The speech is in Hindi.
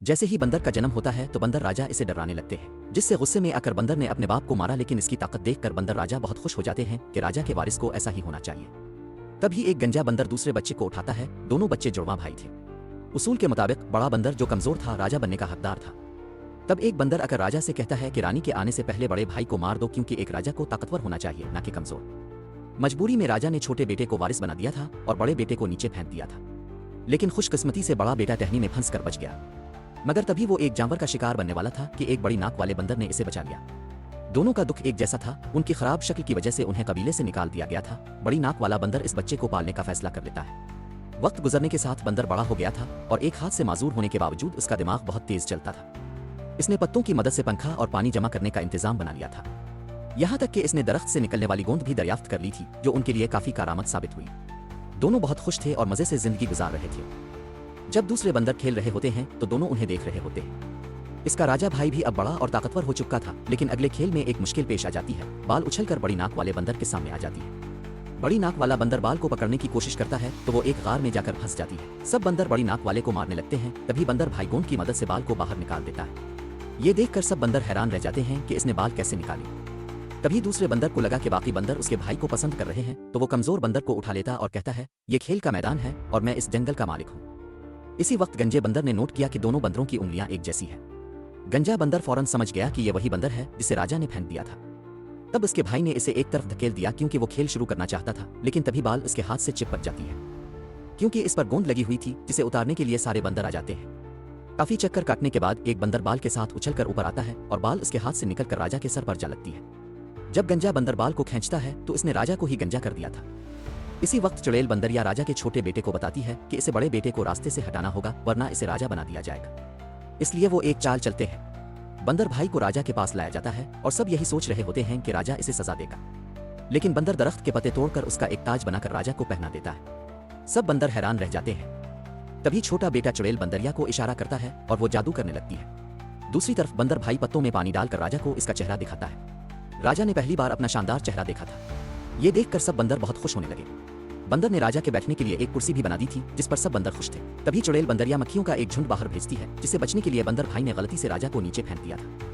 जैसे ही बंदर का जन्म होता है तो बंदर राजा इसे डराने लगते हैं, जिससे गुस्से में आकर बंदर ने अपने बाप को मारा। लेकिन इसकी ताकत देखकर बंदर राजा बहुत खुश हो जाते हैं कि राजा के वारिस को ऐसा ही होना चाहिए। तभी एक गंजा बंदर दूसरे बच्चे को उठाता है। दोनों बच्चे जुड़वा भाई थे। उसूल के मुताबिक बड़ा बंदर जो कमजोर था राजा बनने का हकदार था। तब एक बंदर आकर राजा से कहता है कि रानी के आने से पहले बड़े भाई को मार दो, क्योंकि एक राजा को ताकतवर होना चाहिए, ना कि कमजोर। मजबूरी में राजा ने छोटे बेटे को वारिस बना दिया था और बड़े बेटे को नीचे फेंक दिया था। लेकिन खुशकिस्मती से बड़ा बेटा टहनी में फंस कर बच गया। मगर तभी वो एक जानवर का शिकार बनने वाला था कि एक बड़ी नाक वाले बंदर ने इसे बचा लिया। दोनों का दुख एक जैसा था। उनकी खराब शक्ल की वजह से उन्हें कबीले से निकाल दिया गया था। बड़ी नाक वाला बंदर इस बच्चे को पालने का फैसला कर लेता है। वक्त गुजरने के साथ बंदर बड़ा हो गया था और एक हाथ से माजूर होने के बावजूद उसका दिमाग बहुत तेज चलता था। इसने पत्तों की मदद से पंखा और पानी जमा करने का इंतजाम बना लिया था। यहाँ तक कि इसने दरख्त से निकलने वाली गोंद भी दरियाफ्त कर ली थी, जो उनके लिए काफी कारआमद साबित हुई। दोनों बहुत खुश थे और मजे से जिंदगी गुजार रहे थे। जब दूसरे बंदर खेल रहे होते हैं तो दोनों उन्हें देख रहे होते हैं। इसका राजा भाई भी अब बड़ा और ताकतवर हो चुका था। लेकिन अगले खेल में एक मुश्किल पेश आ जाती है। बाल उछलकर बड़ी नाक वाले बंदर के सामने आ जाती है। बड़ी नाक वाला बंदर बाल को पकड़ने की कोशिश करता है तो वो एक गार में जाकर फंस जाती है। सब बंदर बड़ी नाक वाले को मारने लगते हैं। तभी बंदर भाई गोंद की मदद से बाल को बाहर निकाल देता है। ये देखकर सब बंदर हैरान रह जाते हैं कि इसने बाल कैसे निकाले। तभी दूसरे बंदर को लगा कि बाकी बंदर उसके भाई को पसंद कर रहे हैं, तो वो कमजोर बंदर को उठा लेता और कहता है, ये खेल का मैदान है और मैं इस जंगल का मालिक हूँ। इसी वक्त गंजे बंदर ने नोट किया कि दोनों बंदरों की उंगलियां एक जैसी है। गंजा बंदर फौरन समझ गया कि यह वही बंदर है जिसे राजा ने फेंक दिया था। तब उसके भाई ने इसे एक तरफ धकेल दिया क्योंकि वो खेल शुरू करना चाहता था। लेकिन तभी बाल उसके हाथ से चिपक जाती है, क्योंकि इस पर गोंद लगी हुई थी, जिसे उतारने के लिए सारे बंदर आ जाते हैं। काफी चक्कर काटने के बाद एक बंदर बाल के साथ उछलकर ऊपर आता है और बाल उसके हाथ से निकलकर राजा के सर पर जा लगती है। जब गंजा बंदर बाल को खींचता है तो इसने राजा को ही गंजा कर दिया था। इसी वक्त चुड़ैल बंदरिया राजा के छोटे बेटे को बताती है कि इसे बड़े बेटे को रास्ते से हटाना होगा, वरना इसे राजा बना दिया जाएगा। इसलिए वो एक चाल चलते हैं। बंदर भाई को राजा के पास लाया जाता है और सब यही सोच रहे होते हैं कि राजा इसे सजा देगा। लेकिन बंदर दरख्त के पत्ते तोड़कर उसका एक ताज बनाकर राजा को पहना देता है। सब बंदर हैरान रह जाते हैं। तभी छोटा बेटा चुड़ैल बंदरिया को इशारा करता है और वो जादू करने लगती है। दूसरी तरफ बंदर भाई पत्तों में पानी डालकर राजा को इसका चेहरा दिखाता है। राजा ने पहली बार अपना शानदार चेहरा देखा था। ये देखकर सब बंदर बहुत खुश होने लगे। बंदर ने राजा के बैठने के लिए एक कुर्सी भी बना दी थी, जिस पर सब बंदर खुश थे। तभी चुड़ैल बंदरिया मक्खियों का एक झुंड बाहर भेजती है, जिससे बचने के लिए बंदर भाई ने गलती से राजा को नीचे फेंक दिया था।